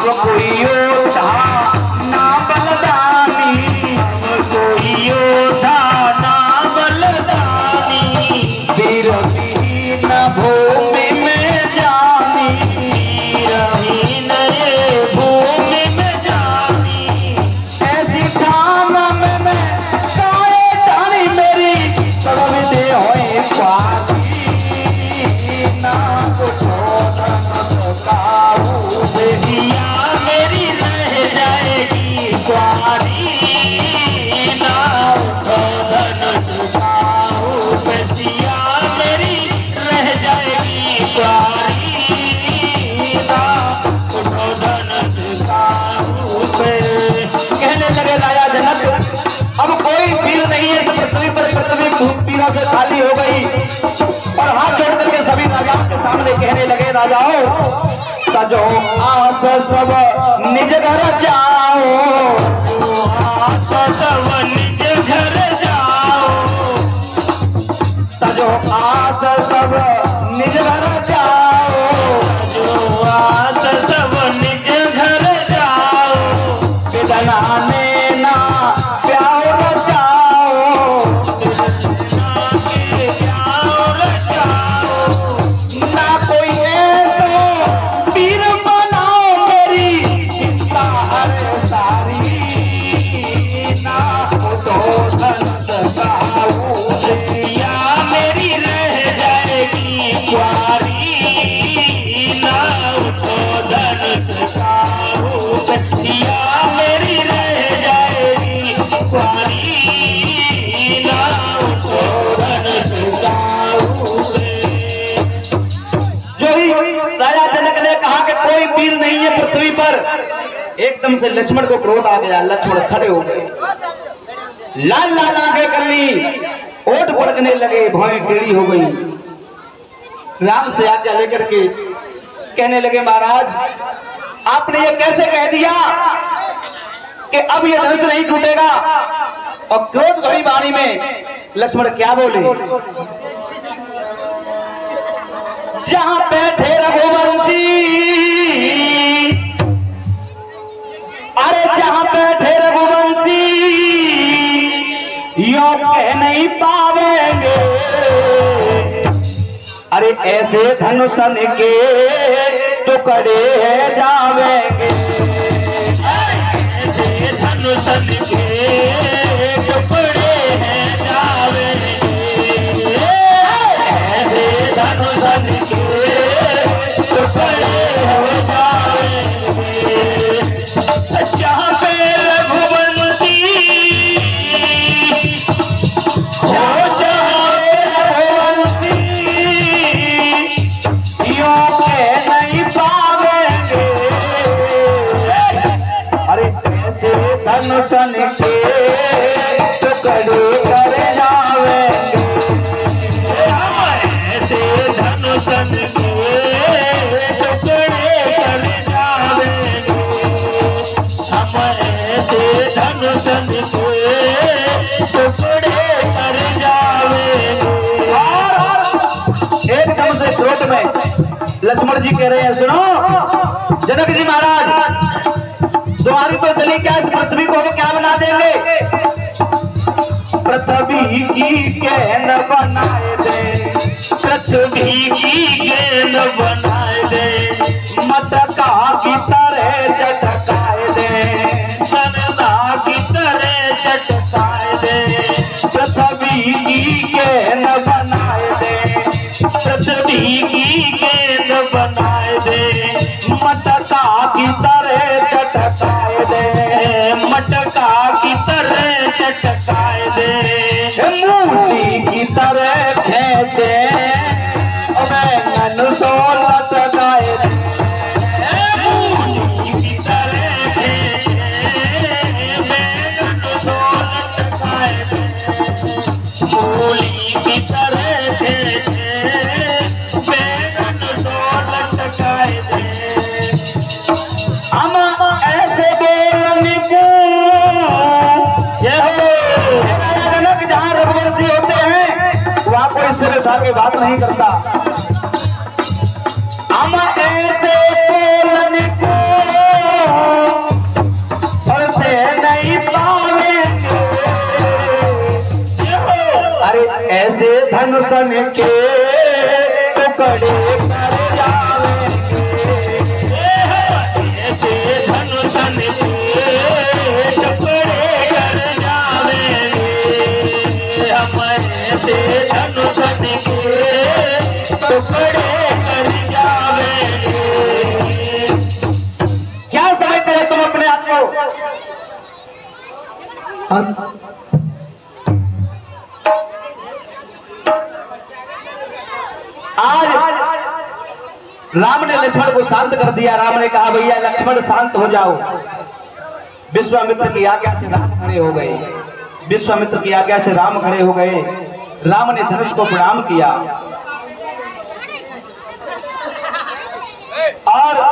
अब कोई योद्धा ना बलदानी, अब कोई योद्धा ना बलदानी, वीर विहीन भूमि में जानी, वीरहीन ये भूमि में जानी, ऐसी ठान में मैं काए जानी मेरी सर्व दे होए पानी, ना उठो न सकाऊ बेसिया मेरी रह जाएगी कुआरी, ना उठो धन सकाऊ बेसिया मेरी रह जाएगी कुआरी, ना उठो धन सकाऊ। कहने लगे राजा जनक अब कोई वीर नहीं है, तो पृथ्वी पर पृथ्वी वीरों से खाली हो गई। और हाथ जोड़ करके सभी राजाओं के सामने कहने लगे राजाओं सजो आस सब निज घर जाओ, आस सब निज घर जाओ, सजो आस सब निज घर जाओ, सजो आस सब निज घर जाओ, बेदना ने ना प्यार जाओ, ना कोई ऐसा वीर बनाओ मेरी चिंता हर सारी, ना तो संत गाऊ बेसिया मेरी रह जाएगी कुआरी, ना उठो धन सकाऊ बेसिया मेरी रह जाएगी कुआरी, ना उठो धन सकाऊ। जो ही राजा जनक ने कहा कि कोई वीर नहीं है पृथ्वी पर, एकदम से लक्ष्मण को क्रोध आ गया। लक्ष्मण खड़े हो गए, लाल लाल आंखें कर ली, ओठ पड़कने लगे, भौएं टेढ़ी हो गई। राम से आज्ञा लेकर के कहने लगे महाराज आपने ये कैसे कह दिया कि अब ये धनुष नहीं टूटेगा। और क्रोध भरी वाणी में लक्ष्मण क्या बोले, जहां बैठे रघुवंशी, अरे जहां बैठे रघुवंशी यो कह नहीं पावेंगे, अरे ऐसे धनुषन के टुकड़े जावेंगे, ऐसे धनुषन के टुकड़े जावेंगे, ऐसे धनुषन के टुकड़े जावेंगे, जहाँ पे रघुवंशी हो, जहाँ पे रघुवंशी यो कह नहीं पावेंगे, अरे ऐसे धनुषन के टुकड़े कर जावेंगे, ऐसे धनुषन के टुकड़े कर जावेंगे, हम ऐसे धनुषन के टुकड़े कर जावेंगे। एकदम से क्रोध में लक्ष्मण जी कह रहे हैं सुनो जनक जी महाराज तुम्हारी तो चली क्या, इस पृथ्वी को क्या बना देंगे, पृथ्वी की गेंद बनाए दे, पृथ्वी की गेंद बनाए दे, मटका की तरह चटकाए दे, सनदा की तरह चटकाए दे, पृथ्वी की गेंद बनाए दे, पृथ्वी की गेंद बनाए दे, मटका की तरह चटकाए दे, मटका की तरह चटकाए दे, मूर्ति की तरह खेचे मैं सोल लटकाए दे, मूर्ति की तरह खेचे मैं सोल लटकाए दे, मूली की तरह खेचे मैं सोल लटकाए दे। हम ऐसे बोलने को जनक जहाँ रघुवंशी होते हैं वहाँ कोई सिर उठा के बात नहीं करता। हम ऐसे बोलने को आज राम ने लक्ष्मण को शांत कर दिया। राम ने कहा भैया लक्ष्मण शांत हो जाओ। विश्वामित्र की आज्ञा से राम खड़े हो गए। विश्वामित्र की आज्ञा से राम खड़े हो गए। राम ने धनुष को प्रणाम किया और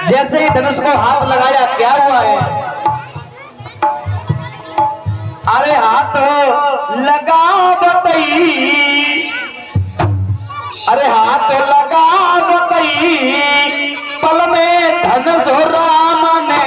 जैसे ही धनुष को हाथ लगाया क्या हुआ है? अरे हाथ लगा बतई, अरे हाथ लगा बतई, पल में धनुष राम ने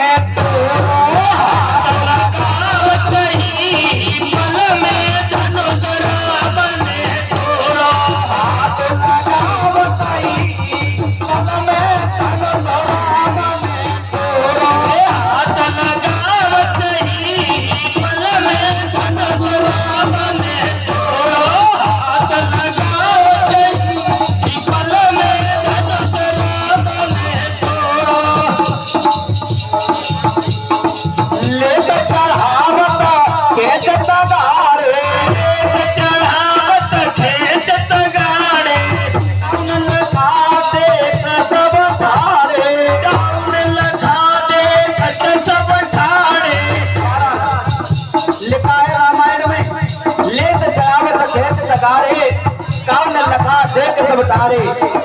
तारे।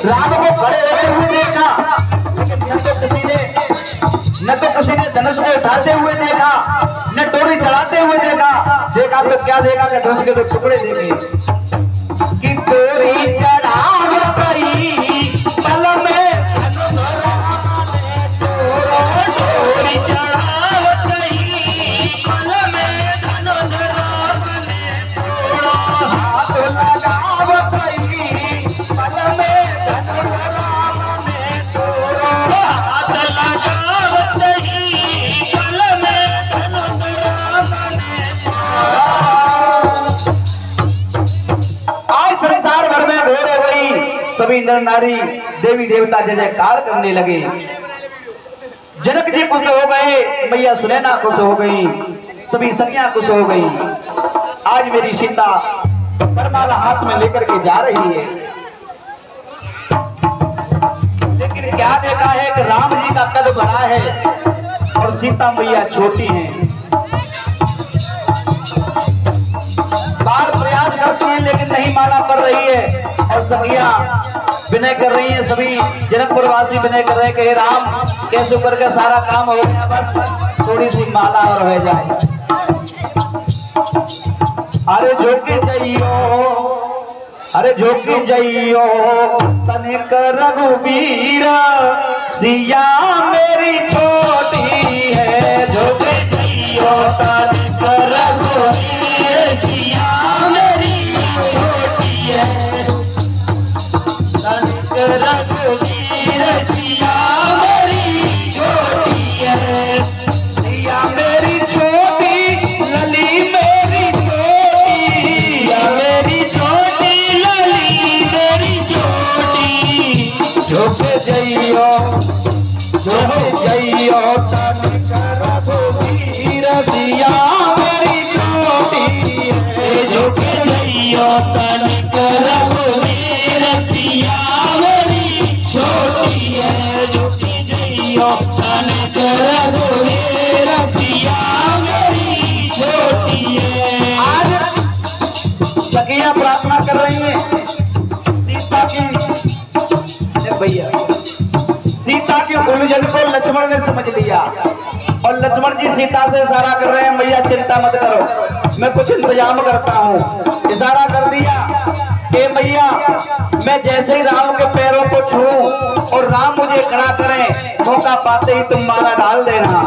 राम को खड़े होते हुए देखा, लेकिन न तो किसी ने धनुष को उठाते हुए देखा, न डोरी चढ़ाते हुए देखा। देखा तो क्या देखा कि धनुष के दो टुकड़े देखे कि डोरी चढ़ा गई पल में डोरी चढ़ा गई पल में धनुष राम ने तोड़ा। हाथ लगा गई पल में धनुष राम ने तोड़ा। हाथ लगा गई पल में धनुष राम ने तोड़ा। आज संसार भर में घोर हो गई। सभी नर नारी देवी देवता जय जयकार करने लगे। जनक जी खुश हो गए, मैया सुनैना खुश हो गई, सभी सखियां खुश हो गई। आज मेरी सीता वरमाला हाथ में लेकर के जा रही है, लेकिन क्या देखा है कि राम जी का कद बड़ा है और सीता मैया छोटी है। बार प्रयास करती है लेकिन नहीं माना पड़ रही है और सखियां विनय कर रही हैं। सभी जनकपुर वासी विनय कर रहे हैं कि हे राम कैसे करके सारा काम हो गया, बस थोड़ी सी माला और हो जाए। अरे झोंके जइयो, अरे झोंके जइयो तनिक रघुवीर, सिया मेरी छोटी है। झोंके जइयो तनिक रघुवीर, सिया मेरी छोटी है। तनिक रघुवीर सिया मेरी छोटी है। सिया मेरी छोटी, लली मेरी छोटी, या मेरी छोटी लली मेरी छोटी। झोंके जइयो, झोंके जइयो तनिक रघुवीर, सिया मेरी छोटी है। झोंके जइयो तनिक रघुवीर, सिया मेरी छोटी है। झोंके जइयो तनिक रघुवीर, सिया मेरी छोटी है। आज सखियां प्रार्थना कर रही हैं सीता की। भैया सीता के उलझन को लक्ष्मण ने समझ लिया और लक्ष्मण जी सीता से इशारा कर रहे हैं, मैया चिंता मत करो, मैं कुछ इंतजाम करता हूँ। इशारा कर दिया कि मैया मैं जैसे ही राम के पैरों को छूऊं और राम मुझे खड़ा करें, मौका पाते ही तुम माला डाल देना।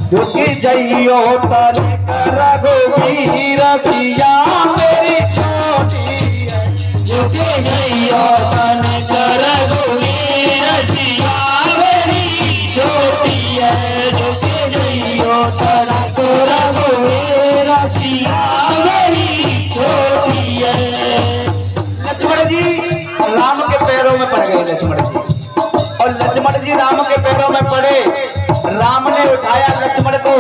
झोंके जइयो तनिक रघुवीर, सिया मेरी छोटी है। झोंके जइयो तनिक रघुवीर, सिया मेरी छोटी है। झोंके जइयो तनिक रघुवीर, सिया मेरी छोटी है। लक्ष्मण जी गए लक्ष्मण जी, और लक्ष्मण जी राम के पैरों में पड़े। राम ने उठाया लक्ष्मण को,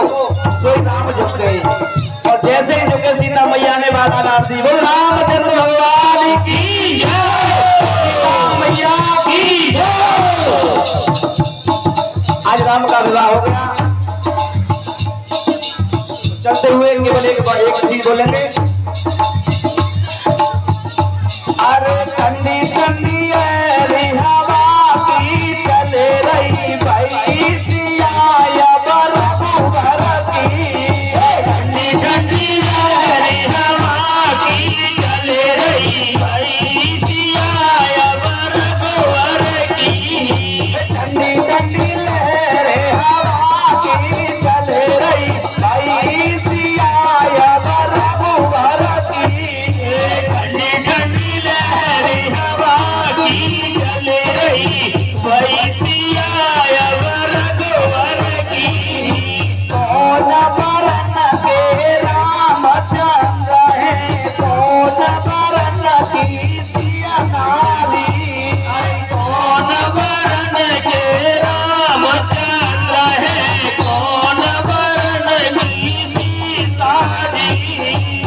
तो राम झुक गए, और जैसे ही झुके सीता मैया ने बात डाल दी, बोल रामचंद्र भगवान की जय, सीता मैया की जय। आज राम का विवाह हो गया। चलते हुए केवल एक चीज बोलेंगे, अरे ठंडी ठंडी ऐसी हवा की चले रही भाई सिया बरखुर की, ठंडी ठंडी ऐसी हवा की चले रही भाई सिया बरखुर की, ठंडी ठंडी लहरें हवा की चले रही भाई सिया बरखुर की, ठंडी ठंडी लहरें हवा की चले रही भाई सिया बरखुर की, कौन बरन के रामचंद्र है, कौन बरन की सिया नारी, कौन बरन के रामचंद्र है, कौन बरन की सीता जी,